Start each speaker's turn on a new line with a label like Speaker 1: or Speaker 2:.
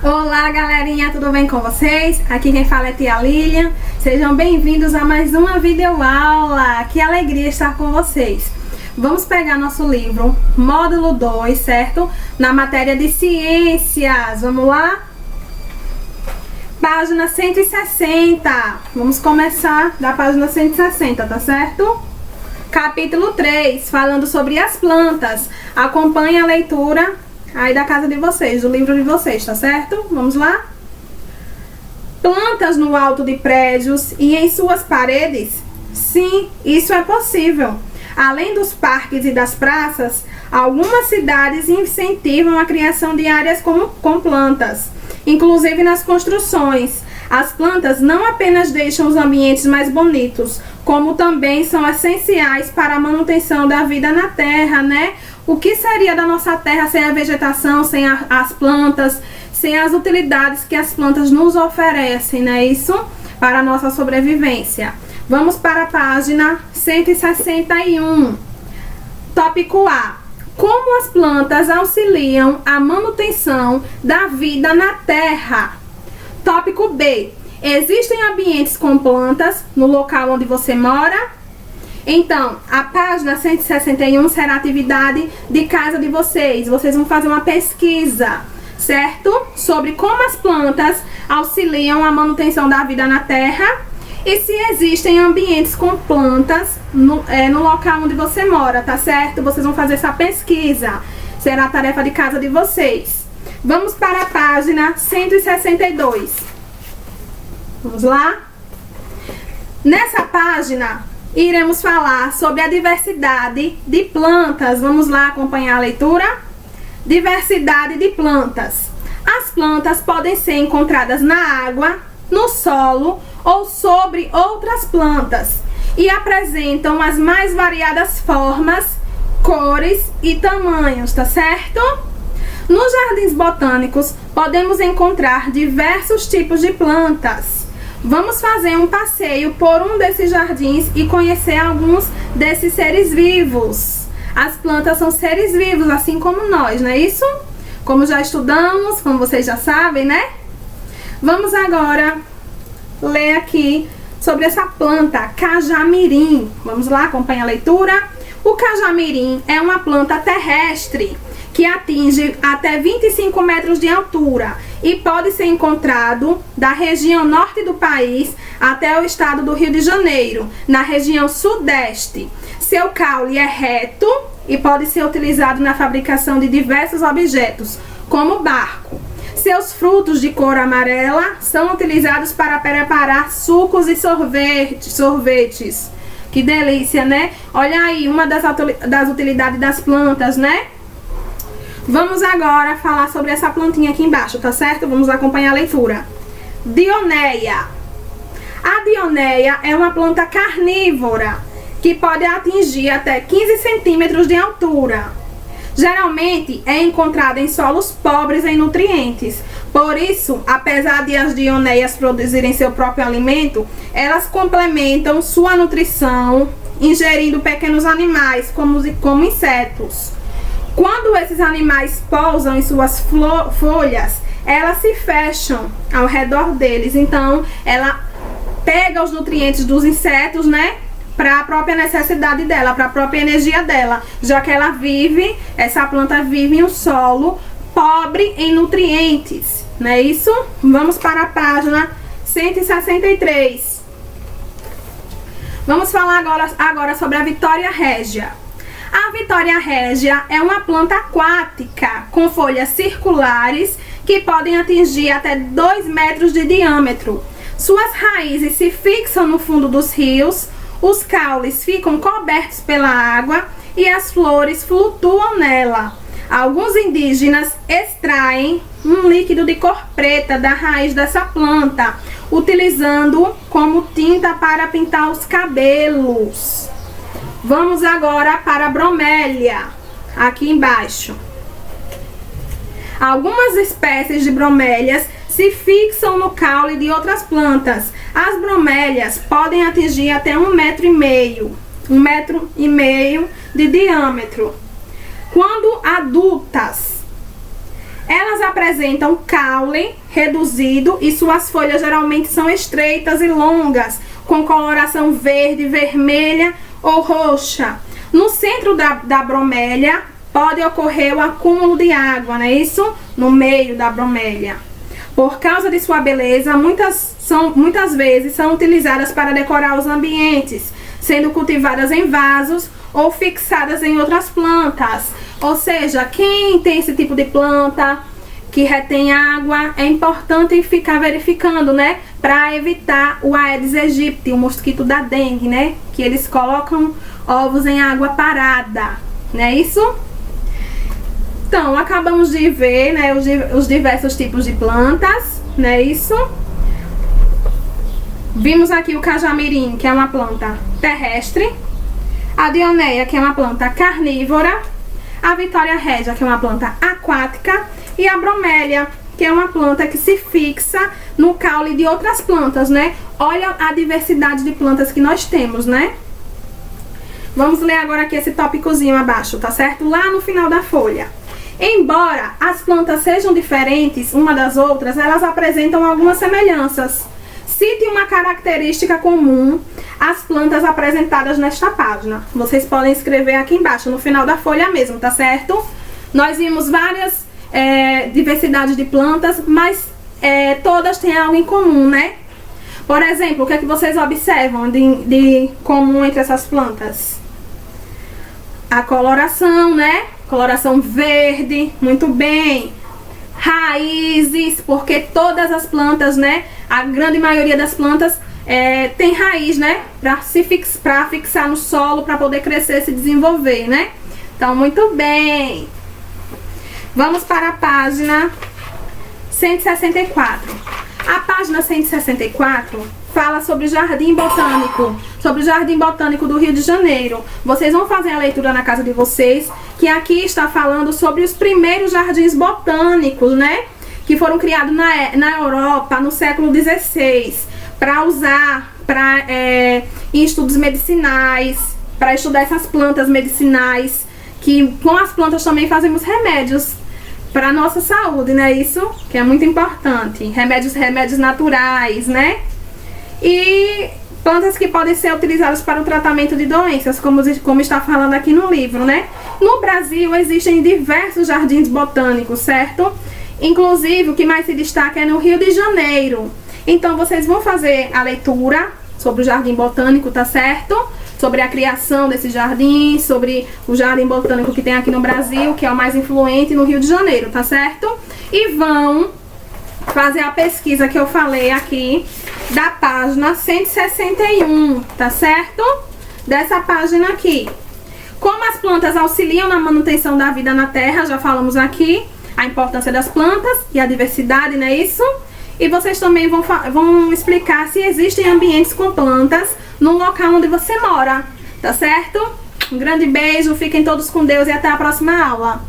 Speaker 1: Olá galerinha, tudo bem com vocês? Aqui quem fala é tia Lilian. Sejam bem-vindos a mais uma videoaula. Que alegria estar com vocês. Vamos pegar nosso livro módulo 2, certo? Na matéria de ciências. Vamos lá? Página 160. Vamos começar da página 160, tá certo? Capítulo 3, falando sobre as plantas. Acompanhe a leitura aí da casa de vocês, do livro de vocês, tá certo? Vamos lá? Plantas no alto de prédios e em suas paredes? Sim, isso é possível. Além dos parques e das praças, algumas cidades incentivam a criação de áreas com plantas, inclusive nas construções. As plantas não apenas deixam os ambientes mais bonitos, como também são essenciais para a manutenção da vida na Terra, né? O que seria da nossa Terra sem a vegetação, sem as plantas, sem as utilidades que as plantas nos oferecem, né? Isso para a nossa sobrevivência. Vamos para a página 161. Tópico A. Como as plantas auxiliam a manutenção da vida na Terra? Tópico B. Existem ambientes com plantas no local onde você mora? Então, a página 161 será a atividade de casa de vocês. Vocês vão fazer uma pesquisa, certo? Sobre como as plantas auxiliam a manutenção da vida na Terra e se existem ambientes com plantas no local onde você mora, tá certo? Vocês vão fazer essa pesquisa. Será a tarefa de casa de vocês. Vamos para a página 162. Vamos lá? Nessa página, iremos falar sobre a diversidade de plantas. Vamos lá acompanhar a leitura? Diversidade de plantas. As plantas podem ser encontradas na água, no solo ou sobre outras plantas e apresentam as mais variadas formas, cores e tamanhos, tá certo? Nos jardins botânicos podemos encontrar diversos tipos de plantas. Vamos fazer um passeio por um desses jardins e conhecer alguns desses seres vivos. As plantas são seres vivos, assim como nós, não é isso? Como já estudamos, como vocês já sabem, né? Vamos agora ler aqui sobre essa planta, cajamirim. Vamos lá, acompanha a leitura. O cajamirim é uma planta terrestre que atinge até 25 metros de altura e pode ser encontrado da região norte do país até o estado do Rio de Janeiro, na região sudeste. Seu caule é reto e pode ser utilizado na fabricação de diversos objetos, como barco. Seus frutos de cor amarela são utilizados para preparar sucos e sorvetes. Que delícia, né? Olha aí, uma das utilidades das plantas, né? Vamos agora falar sobre essa plantinha aqui embaixo, tá certo? Vamos acompanhar a leitura. Dionéia. A dionéia é uma planta carnívora que pode atingir até 15 centímetros de altura. Geralmente é encontrada em solos pobres em nutrientes. Por isso, apesar de as dionéias produzirem seu próprio alimento, elas complementam sua nutrição ingerindo pequenos animais, como insetos. Quando esses animais pousam em suas folhas, elas se fecham ao redor deles. Então, ela pega os nutrientes dos insetos, né? Para a própria necessidade dela, para a própria energia dela. Já que essa planta vive em um solo pobre em nutrientes. Não é isso? Vamos para a página 163. Vamos falar agora sobre a Vitória régia. A Vitória régia é uma planta aquática com folhas circulares que podem atingir até 2 metros de diâmetro. Suas raízes se fixam no fundo dos rios, os caules ficam cobertos pela água e as flores flutuam nela. Alguns indígenas extraem um líquido de cor preta da raiz dessa planta, utilizando como tinta para pintar os cabelos. Vamos agora para a bromélia, aqui embaixo. Algumas espécies de bromélias se fixam no caule de outras plantas. As bromélias podem atingir até 1,5 metro de diâmetro. Quando adultas, Elas apresentam caule reduzido e suas folhas geralmente são estreitas e longas, com coloração verde, vermelha ou roxa. No centro da bromélia pode ocorrer o acúmulo de água, não é isso? No meio da bromélia. Por causa de sua beleza, muitas vezes são utilizadas para decorar os ambientes, sendo cultivadas em vasos ou fixadas em outras plantas. Ou seja, quem tem esse tipo de planta que retém água, é importante ficar verificando, né? Para evitar o Aedes aegypti, o mosquito da dengue, né? Que eles colocam ovos em água parada, não é isso? Então, acabamos de ver, né, os diversos tipos de plantas, não é isso? Vimos aqui o cajamirim, que é uma planta terrestre, a dioneia, que é uma planta carnívora, a vitória régia, que é uma planta aquática, e a bromélia, que é uma planta que se fixa no caule de outras plantas, né? Olha a diversidade de plantas que nós temos, né? Vamos ler agora aqui esse tópicozinho abaixo, tá certo? Lá no final da folha. Embora as plantas sejam diferentes uma das outras, elas apresentam algumas semelhanças. Cite uma característica comum às plantas apresentadas nesta página. Vocês podem escrever aqui embaixo, no final da folha mesmo, tá certo? Nós vimos várias diversidades de plantas, mas todas têm algo em comum, né? Por exemplo, o que é que vocês observam de comum entre essas plantas? A coloração, né? Coloração verde, muito bem. Raízes, porque todas as plantas, né? A grande maioria das plantas tem raiz, né? Para fixar no solo, para poder crescer e se desenvolver, né? Então, muito bem. Vamos para a página 164. A página 164 fala sobre o Jardim Botânico do Rio de Janeiro. Vocês vão fazer a leitura na casa de vocês, que aqui está falando sobre os primeiros jardins botânicos, né? Que foram criados na Europa no século XVI, para usar em estudos medicinais, para estudar essas plantas medicinais, que com as plantas também fazemos remédios para a nossa saúde, né? Isso que é muito importante. Remédios naturais, né? E plantas que podem ser utilizadas para o tratamento de doenças, como está falando aqui no livro, né? No Brasil existem diversos jardins botânicos, certo? Inclusive, o que mais se destaca é no Rio de Janeiro. Então, vocês vão fazer a leitura sobre o Jardim Botânico, tá certo? Sobre a criação desse jardim, sobre o Jardim Botânico que tem aqui no Brasil, que é o mais influente no Rio de Janeiro, tá certo? E vão fazer a pesquisa que eu falei aqui da página 161, tá certo? Dessa página aqui. Como as plantas auxiliam na manutenção da vida na Terra, já falamos aqui a importância das plantas e a diversidade, não é isso? E vocês também vão explicar se existem ambientes com plantas no local onde você mora, tá certo? Um grande beijo, fiquem todos com Deus e até a próxima aula.